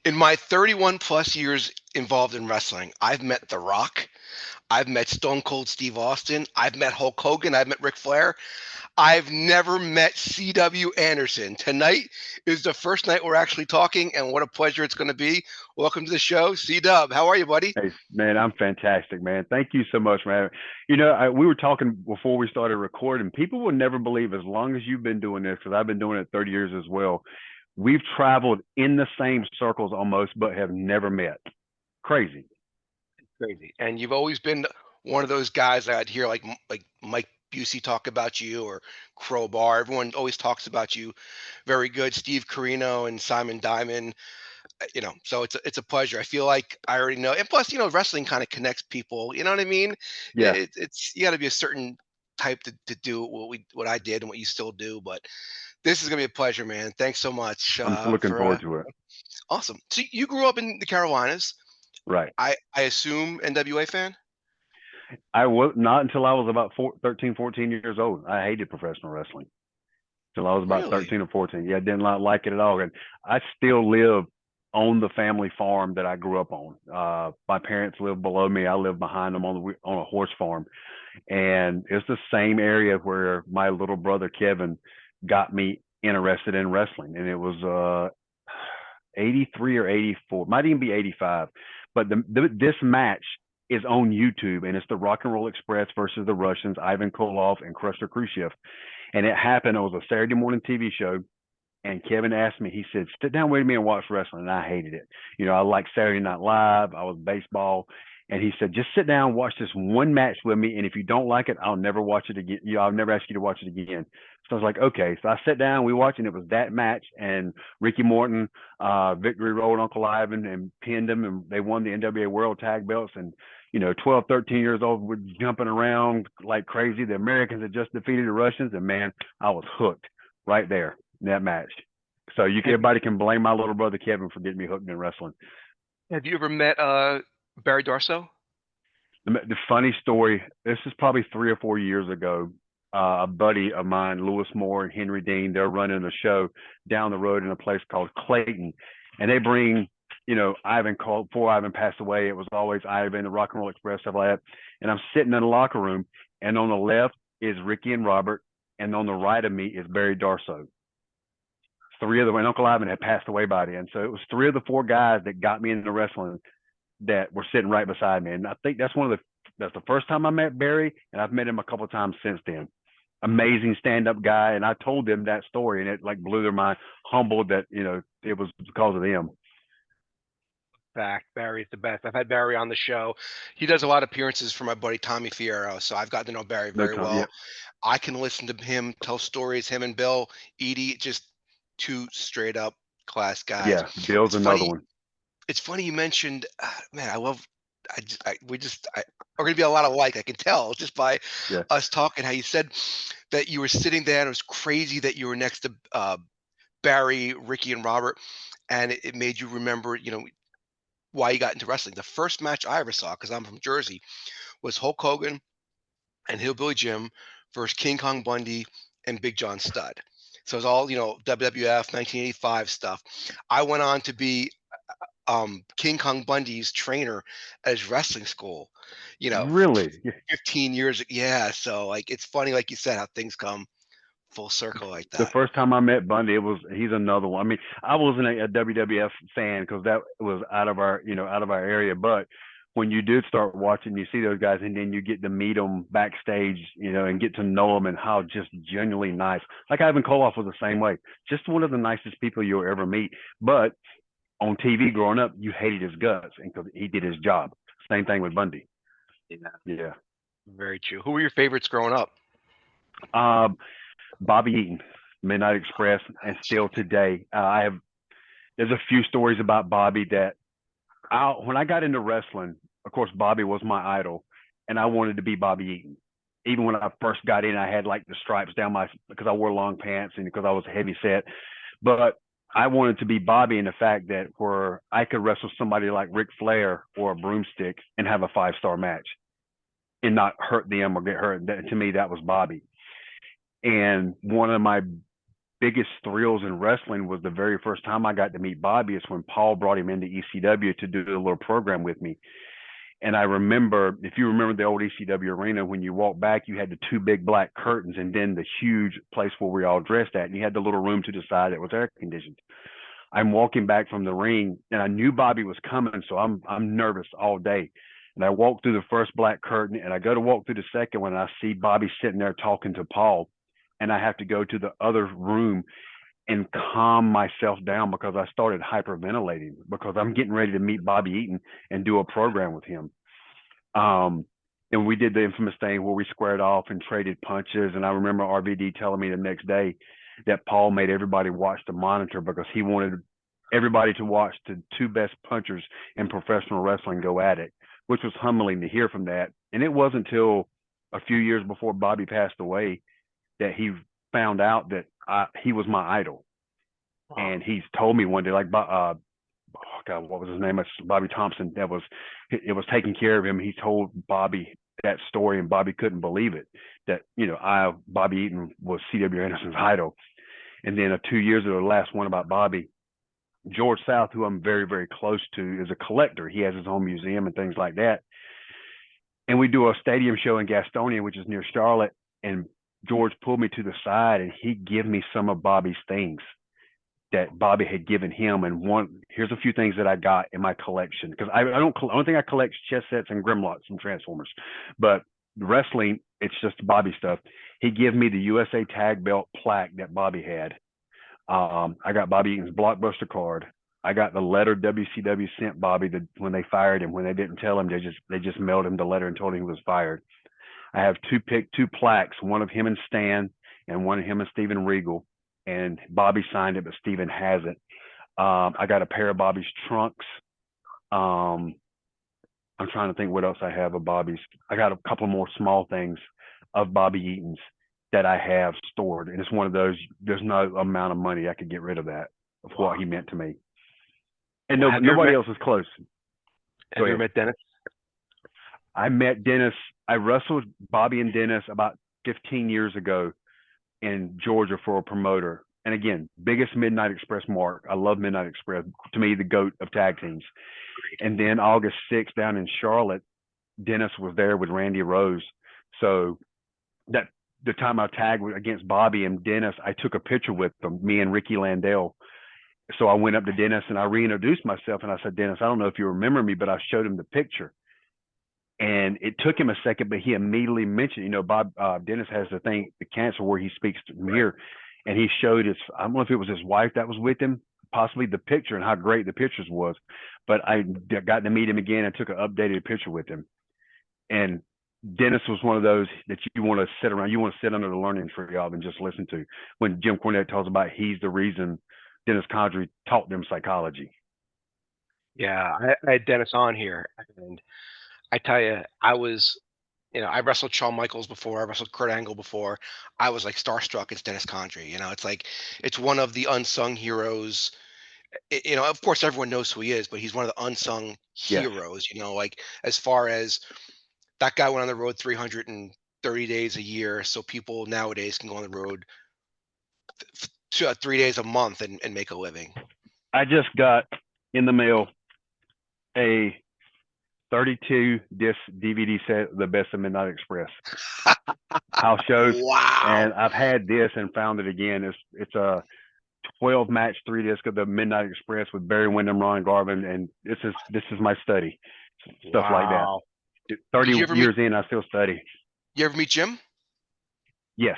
In my 31 plus years involved in wrestling, I've met The Rock, I've met Stone Cold Steve Austin, I've met Hulk Hogan, I've met Ric Flair. I've never met C.W. Anderson. Tonight is the first night we're actually talking, and what a pleasure it's going to be. Welcome to the show, C-Dub. How are you, buddy? Hey, man, I'm fantastic, man. Thank you so much, man. We were talking before we started recording. People will never believe, as long as you've been doing this, because I've been doing it 30 years as well. We've traveled in the same circles almost, but have never met. Crazy. Crazy. And you've always been one of those guys I'd hear like Mike Busey talk about you or Crowbar. Everyone always talks about you. Very good. Steve Carino and Simon Diamond. So it's a pleasure. I feel like I already know. And plus, wrestling kind of connects people. You know what I mean? Yeah, It's you got to be a certain type to do what I did and what you still do. But this is gonna be a pleasure, man. Thanks so much I'm looking for forward to it. awesome. So you grew up in the Carolinas. Right. I assume NWA fan. I was not until I was about 13, 14 years old. I hated professional wrestling till I was about Really? 13 or 14. Yeah, I did not like it at all. And I still live on the family farm that I grew up on. My parents lived below me. I lived behind them on a horse farm, and it's the same area where my little brother Kevin got me interested in wrestling, and it was 83 or 84, might even be 85. But this match is on YouTube, and it's the Rock and Roll Express versus the Russians, Ivan Koloff and Krusher Khrushchev. And it happened. It was a Saturday morning TV show. And Kevin asked me, he said, sit down with me and watch wrestling. And I hated it. I liked Saturday Night Live. I was baseball. And he said, just sit down, watch this one match with me. And if you don't like it, I'll never watch it again. I'll never ask you to watch it again. So I was like, okay. So I sat down, we watched, and it was that match. And Ricky Morton, Victory Road, Uncle Ivan, and pinned him. And they won the NWA World Tag Belts. And 12, 13 years old, we're jumping around like crazy. The Americans had just defeated the Russians. And man, I was hooked right there in that match. So Have everybody can blame my little brother Kevin for getting me hooked in wrestling. Have you ever met Barry Darso? The funny story, this is probably 3 or 4 years ago. A buddy of mine, Lewis Moore and Henry Dean, they're running a show down the road in a place called Clayton. And they bring, Ivan called, before Ivan passed away, it was always Ivan, the Rock and Roll Express, stuff like that. And I'm sitting in the locker room, and on the left is Ricky and Robert, and on the right of me is Barry Darso. Three of them, and Uncle Ivan had passed away by then. So it was three of the four guys that got me into wrestling that were sitting right beside me. And I think that's the first time I met Barry, and I've met him a couple of times since then. Amazing stand-up guy, and I told them that story, and it like blew their mind, humbled that it was because of them. Fact, Barry's the best. I've had Barry on the show. He does a lot of appearances for my buddy Tommy Fierro, so I've gotten to know Barry No very time, yeah, well. I can listen to him tell stories. Him and Bill Eadie, just two straight up class guys. yeah. Bill's It's another funny. one. It's funny you mentioned. Man, I love. We're gonna be a lot alike. I can tell just by Yeah, us talking. How you said that you were sitting there, and it was crazy that you were next to Barry, Ricky, and Robert, and it made you remember, why you got into wrestling. The first match I ever saw, because I'm from Jersey, was Hulk Hogan and Hillbilly Jim versus King Kong Bundy and Big John Studd. So it was all, WWF 1985 stuff. I went on to be King Kong Bundy's trainer at his wrestling school, you know, really. 15 years. Yeah. So like, it's funny, like you said, how things come full circle like The that. first time I met Bundy, he's another one. I mean, I wasn't a WWF fan because that was out of our area. But when you did start watching, you see those guys, and then you get to meet them backstage, and get to know them and how just genuinely nice. Like Ivan Koloff was the same way, just one of the nicest people you'll ever meet. But on TV growing up, you hated his guts, and because he did his job. Same thing with Bundy. Yeah. Yeah. Very true. Who were your favorites growing up? Um, Bobby Eaton, Midnight Express, and still today, I have. There's a few stories about Bobby that when I got into wrestling, of course, Bobby was my idol, and I wanted to be Bobby Eaton. Even when I first got in, I had like the stripes down my because I wore long pants and because I was heavy set. But I wanted to be Bobby in the fact that where I could wrestle somebody like Ric Flair or a broomstick and have a 5-star match and not hurt them or get hurt. To me, that was Bobby. And one of my biggest thrills in wrestling was the very first time I got to meet Bobby. It's when Paul brought him into ECW to do a little program with me. And I remember, if you remember the old ECW arena, when you walk back, you had the two big black curtains and then the huge place where we all dressed at. And you had the little room to the side that was air conditioned. I'm walking back from the ring and I knew Bobby was coming. So I'm nervous all day. And I walk through the first black curtain and I go to walk through the second one. And I see Bobby sitting there talking to Paul. And I have to go to the other room and calm myself down because I started hyperventilating because I'm getting ready to meet Bobby Eaton and do a program with him. And we did the infamous thing where we squared off and traded punches. And I remember RVD telling me the next day that Paul made everybody watch the monitor because he wanted everybody to watch the two best punchers in professional wrestling go at it, which was humbling to hear from that. And it wasn't until a few years before Bobby passed away that he found out that he was my idol. Wow. And he's told me one day, like, oh God, what was his name? It's Bobby Thompson. It was taking care of him. He told Bobby that story, and Bobby couldn't believe it. That Bobby Eaton was C.W. Anderson's idol. And then 2 years ago, the last one about Bobby, George South, who I'm very, very close to, is a collector. He has his own museum and things like that. And we do a stadium show in Gastonia, which is near Charlotte. And George pulled me to the side and he gave me some of Bobby's things that Bobby had given him. And here's a few things that I got in my collection. Because I don't think I collect chess sets and Grimlocks and Transformers. But wrestling, it's just Bobby stuff. He gave me the USA Tag Belt plaque that Bobby had. I got Bobby Eaton's Blockbuster card. I got the letter WCW sent Bobby when they fired him. When they didn't tell him, they just mailed him the letter and told him he was fired. I have two plaques, one of him and Stan and one of him and Steven Regal. And Bobby signed it, but Steven hasn't. I got a pair of Bobby's trunks. I'm trying to think what else I have of Bobby's. I got a couple more small things of Bobby Eaton's that I have stored. And it's one of those, there's no amount of money I could get rid of that, of what he meant to me. And nobody else is close. Have you ever met Dennis? I met Dennis. I wrestled Bobby and Dennis about 15 years ago in Georgia for a promoter. And again, biggest Midnight Express mark. I love Midnight Express. To me, the GOAT of tag teams. And then August 6th down in Charlotte, Dennis was there with Randy Rose. So that the time I tagged against Bobby and Dennis, I took a picture with them, me and Ricky Landell. So I went up to Dennis and I reintroduced myself and I said, Dennis, I don't know if you remember me, but I showed him the picture. And it took him a second, but he immediately mentioned, Dennis has the cancer where he speaks from here. And he showed I don't know if it was his wife that was with him, possibly the picture and how great the pictures was. But I got to meet him again and took an updated picture with him. And Dennis was one of those that you want to sit around, you want to sit under the learning tree of and just listen to. When Jim Cornette talks about he's the reason Dennis Condrey taught them psychology. Yeah, I had Dennis on here, and I tell you, I wrestled Shawn Michaels before, I wrestled Kurt Angle before. I was like starstruck. It's Dennis Condrey. It's like, it's one of the unsung heroes. Of course, everyone knows who he is, but he's one of the unsung heroes. Yes. Like, as far as that guy went on the road 330 days a year, so people nowadays can go on the road 3 days a month and make a living. I just got in the mail a 32 disc DVD set, The Best of Midnight Express. House shows. Wow. And I've had this and found it again. It's a 12 match 3 disc of the Midnight Express with Barry Windham, Ron Garvin, and this is my study. Stuff like that. 30 years in, I still study. You ever meet Jim? Yes.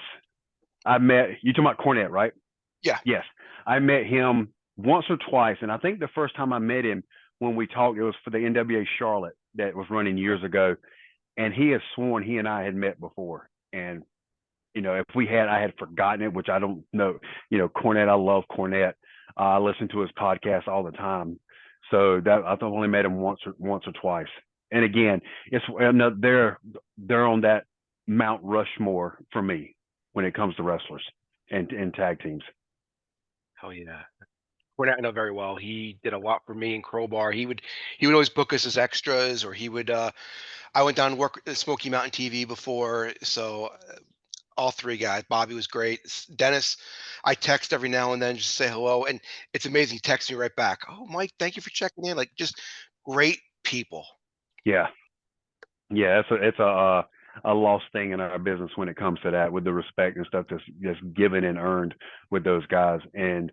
You talking about Cornette, right? Yeah. Yes. I met him once or twice. And I think the first time I met him, when we talked, it was for the NWA Charlotte that was running years ago. And he has sworn he and I had met before. And, if we had, I had forgotten it, which I don't know. Cornette, I love Cornette. I listen to his podcast all the time. So that I've only met him once or twice. And again, they're on that Mount Rushmore for me when it comes to wrestlers and tag teams. Oh yeah. Cornette I know very well. He did a lot for me in Crowbar. He would always book us as extras, or he would I went down and work at Smoky Mountain TV before, so all three guys. Bobby was great. Dennis, I text every now and then just to say hello, and it's amazing. He texts me right back. Oh, Mike, thank you for checking in. Like, just great people. Yeah. Yeah, it's a lost thing in our business when it comes to that, with the respect and stuff that's given and earned with those guys. And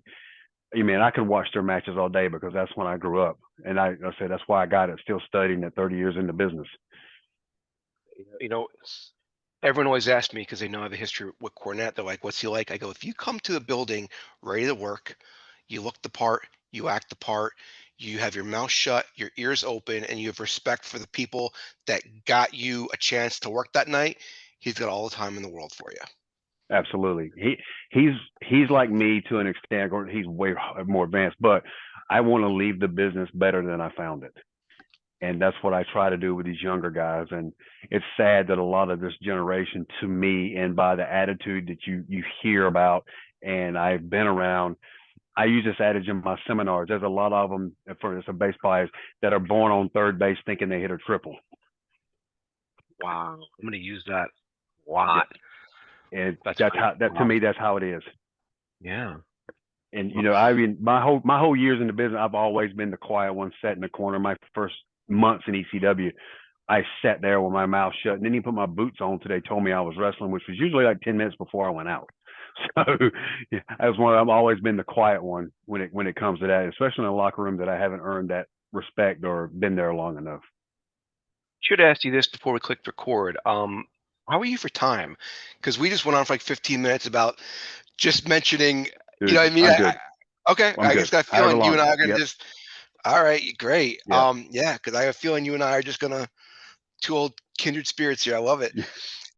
I mean, I could watch their matches all day because that's when I grew up, and I said that's why I got it. Still studying at 30 years in the business. You know, everyone always asks me because they know I have a history with Cornette. They're like, "What's he like?" I go, "If you come to the building ready to work, you look the part, you act the part, you have your mouth shut, your ears open, and you have respect for the people that got you a chance to work that night, he's got all the time in the world for you." Absolutely. He's like me to an extent, or he's way more advanced, but I want to leave the business better than I found it. And that's what I try to do with these younger guys. And it's sad that a lot of this generation, to me, and by the attitude that you hear about, and I've been around, I use this adage in my seminars. There's a lot of them, for some base players, that are born on third base thinking they hit a triple. Wow, I'm going to use that a lot. And that's how, that to me, that's how it is. Yeah. And I mean, my whole years in the business, I've always been the quiet one, sat in the corner. My first months in ECW, I sat there with my mouth shut, and then he put my boots on till they told me I was wrestling, which was usually like 10 minutes before I went out. So yeah, I've always been the quiet one when it comes to that, especially in the locker room, that I haven't earned that respect or been there long enough. Should ask you this before we clicked record. How are you for time? Because we just went on for like 15 minutes about just mentioning, Dude, you know what I mean? I'm good. Okay, I'm I good. just got a However feeling you long. and I are gonna Yep. just. All right, great. Yep. Yeah, because I have a feeling you and I are just gonna two old kindred spirits here. I love it.